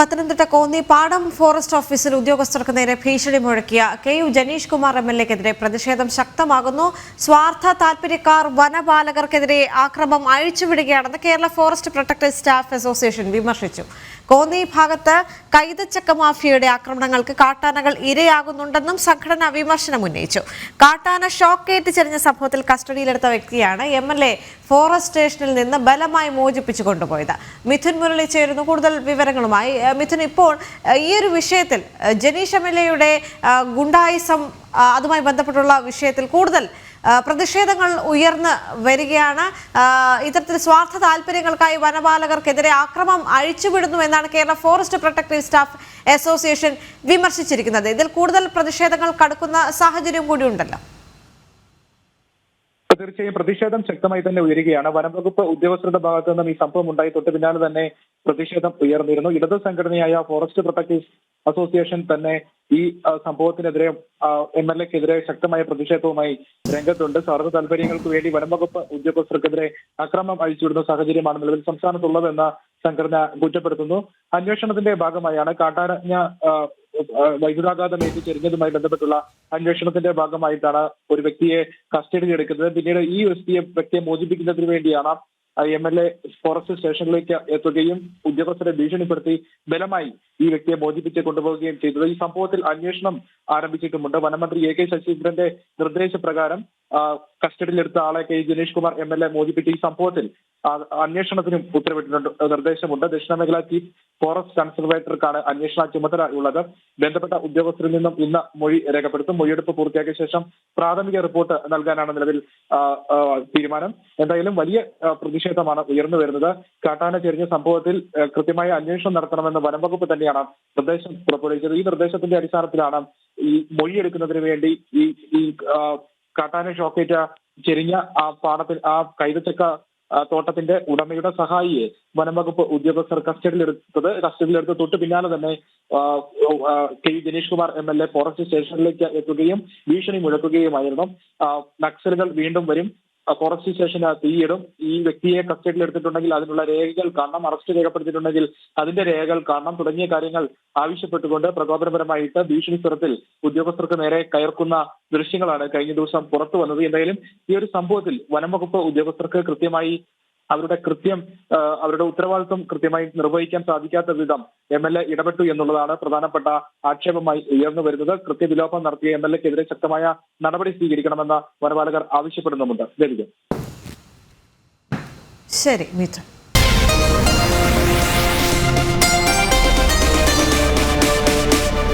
പത്തനംതിട്ട കോന്നി പാടം ഫോറസ്റ്റ് ഓഫീസിൽ ഉദ്യോഗസ്ഥർക്ക് നേരെ ഭീഷണി മുഴക്കിയ KU ജനീഷ് കുമാർ MLA-ക്കെതിരെ പ്രതിഷേധം ശക്തമാകുന്നു. സ്വാർത്ഥ താൽപര്യക്കാർ വനപാലകർക്കെതിരെ ആക്രമം അഴിച്ചുവിടുകയാണെന്ന് Kerala forest protectors staff association വിമർശിച്ചു. കോന്നി ഭാഗത്ത് കൈതച്ചക്ക മാഫിയയുടെ ആക്രമണങ്ങൾക്ക് കാട്ടാനകൾ ഇരയാകുന്നുണ്ടെന്നും സംഘടന വിമർശനം ഉന്നയിച്ചു. കാട്ടാന ഷോക്കേറ്റ് ചെരിഞ്ഞ സംഭവത്തിൽ കസ്റ്റഡിയിലെടുത്ത വ്യക്തിയാണ് MLA ഫോറസ്റ്റ് സ്റ്റേഷനിൽ നിന്ന് ബലമായി മോചിപ്പിച്ചു കൊണ്ടുപോയത്. മിഥുൻ മുരളി ചേരുന്നു കൂടുതൽ വിവരങ്ങളുമായി. മിഥുൻ, ഇപ്പോൾ ഈ ഒരു വിഷയത്തിൽ ജനീഷ് MLA-യുടെ ഗുണ്ടായിസം അതുമായി ബന്ധപ്പെട്ടുള്ള വിഷയത്തിൽ കൂടുതൽ പ്രതിഷേധങ്ങൾ ഉയർന്ന് വരികയാണ്. ഇത്തരത്തിൽ സ്വാർത്ഥ താല്പര്യങ്ങൾക്കായി വനപാലകർക്കെതിരെ ആക്രമം അഴിച്ചുവിടുന്നു എന്നാണ് Kerala forest protectors staff association വിമർശിച്ചിരിക്കുന്നത്. ഇതിൽ കൂടുതൽ പ്രതിഷേധങ്ങൾ കടക്കുന്ന സാഹചര്യം കൂടി ഉണ്ടല്ലോ. തീർച്ചയായും പ്രതിഷേധം ശക്തമായി തന്നെ ഉയരുകയാണ്. വനംവകുപ്പ് ഉദ്യോഗസ്ഥരുടെ ഭാഗത്തു നിന്നും ഈ സംഭവം ഉണ്ടായി തൊട്ട് പിന്നാലെ തന്നെ പ്രതിഷേധം ഉയർന്നിരുന്നു. ഇടത് സംഘടനയായ ഫോറസ്റ്റ് പ്രൊട്ടക്ടേഴ്സ് അസോസിയേഷൻ തന്നെ ഈ സംഭവത്തിനെതിരെ MLA-ക്കെതിരെ ശക്തമായ പ്രതിഷേധവുമായി രംഗത്തുണ്ട്. സ്വാർത്ഥ താല്പര്യങ്ങൾക്ക് വേണ്ടി വനംവകുപ്പ് ഉദ്യോഗസ്ഥർക്കെതിരെ അക്രമം അഴിച്ചുവിടുന്ന സാഹചര്യമാണ് നിലവിൽ സംസ്ഥാനത്തുള്ളതെന്ന സംഘടന കുറ്റപ്പെടുത്തുന്നു. അന്വേഷണത്തിന്റെ ഭാഗമായാണ് കാട്ടാന വൈദ്യുതാഘാതം ചെരിഞ്ഞതുമായി ബന്ധപ്പെട്ടുള്ള അന്വേഷണത്തിന്റെ ഭാഗമായിട്ടാണ് ഒരു വ്യക്തിയെ കസ്റ്റഡിയിൽ എടുക്കുന്നത്. പിന്നീട് ഈ വ്യക്തിയെ മോചിപ്പിക്കുന്നതിന് വേണ്ടിയാണ് MLA ഫോറസ്റ്റ് സ്റ്റേഷനിലേക്ക് എത്തുകയും ഉദ്യോഗസ്ഥരെ ഭീഷണിപ്പെടുത്തി ബലമായി ഈ വ്യക്തിയെ മോചിപ്പിച്ച് കൊണ്ടുപോവുകയും ചെയ്തത്. ഈ സംഭവത്തിൽ അന്വേഷണം ആരംഭിച്ചിട്ടുമുണ്ട്. വനമന്ത്രി AK ശശീന്ദ്രന്റെ നിർദ്ദേശപ്രകാരം കസ്റ്റഡിയിലെടുത്ത ആളെ ജനീഷ് കുമാർ MLA മോചിപ്പിച്ച ഈ സംഭവത്തിൽ അന്വേഷണത്തിനും ഉത്തരവിട്ടിട്ടുണ്ട്, നിർദ്ദേശമുണ്ട്. ദക്ഷിണ മേഖല ചീഫ് ഫോറസ്റ്റ് കൺസർവേറ്റർക്കാണ് അന്വേഷണ ചുമതല ഉള്ളത്. ബന്ധപ്പെട്ട ഉദ്യോഗസ്ഥരിൽ നിന്നും ഇന്ന് മൊഴി രേഖപ്പെടുത്തും. മൊഴിയെടുപ്പ് പൂർത്തിയാക്കിയ ശേഷം പ്രാഥമിക റിപ്പോർട്ട് നൽകാനാണ് നിലവിൽ തീരുമാനം. എന്തായാലും വലിയ പ്രതിഷേധമാണ് ഉയർന്നു വരുന്നത്. കാട്ടാന ചെരിഞ്ഞ സംഭവത്തിൽ കൃത്യമായ അന്വേഷണം നടത്തണമെന്ന് വനംവകുപ്പ് തന്നെയാണ് നിർദ്ദേശം പുറപ്പെടുവിച്ചത്. ഈ നിർദ്ദേശത്തിന്റെ അടിസ്ഥാനത്തിലാണ് ഈ മൊഴിയെടുക്കുന്നതിന് വേണ്ടി ഈ കാട്ടാന ഷോക്കേറ്റ ചെരിഞ്ഞ ആ പാടത്തിൽ ആ കൈതച്ചക്ക തോട്ടത്തിന്റെ ഉടമയുടെ സഹായിയെ വനംവകുപ്പ് ഉദ്യോഗസ്ഥർ കസ്റ്റഡിയിലെടുത്ത് തൊട്ട് പിന്നാലെ തന്നെ KU Janeesh Kumar MLA forest സ്റ്റേഷനിലേക്ക് എത്തുകയും ഭീഷണി മുഴക്കുകയുമായിരുന്നു. നക്സലുകൾ വീണ്ടും വരും, ഫോറസ്റ്റ് സ്റ്റേഷന് തീയിടും, ഈ വ്യക്തിയെ കസ്റ്റഡിയിൽ എടുത്തിട്ടുണ്ടെങ്കിൽ അതിനുള്ള രേഖകൾ കാണണം, അറസ്റ്റ് രേഖപ്പെടുത്തിയിട്ടുണ്ടെങ്കിൽ അതിന്റെ രേഖകൾ കാണണം തുടങ്ങിയ കാര്യങ്ങൾ ആവശ്യപ്പെട്ടുകൊണ്ട് പ്രകോപനപരമായിട്ട് ഭീഷണി സ്വരത്തിൽ ഉദ്യോഗസ്ഥർക്ക് നേരെ കയർക്കുന്ന ദൃശ്യങ്ങളാണ് കഴിഞ്ഞ ദിവസം പുറത്തു വന്നത്. എന്തായാലും ഈ ഒരു സംഭവത്തിൽ വനംവകുപ്പ് ഉദ്യോഗസ്ഥർക്ക് കൃത്യമായി അവരുടെ ഉത്തരവാദിത്വം കൃത്യമായി നിർവഹിക്കാൻ സാധിക്കാത്ത വിധം MLA ഇടപെട്ടു എന്നുള്ളതാണ് പ്രധാനപ്പെട്ട ആക്ഷേപമായി ഉയർന്നു വരുന്നത്. കൃത്യവിലോപം നടത്തിയ MLA-ക്കെതിരെ ശക്തമായ നടപടി സ്വീകരിക്കണമെന്ന് വനപാലകർ ആവശ്യപ്പെടുന്നുമുണ്ട്. ശരി മിഥുൻ.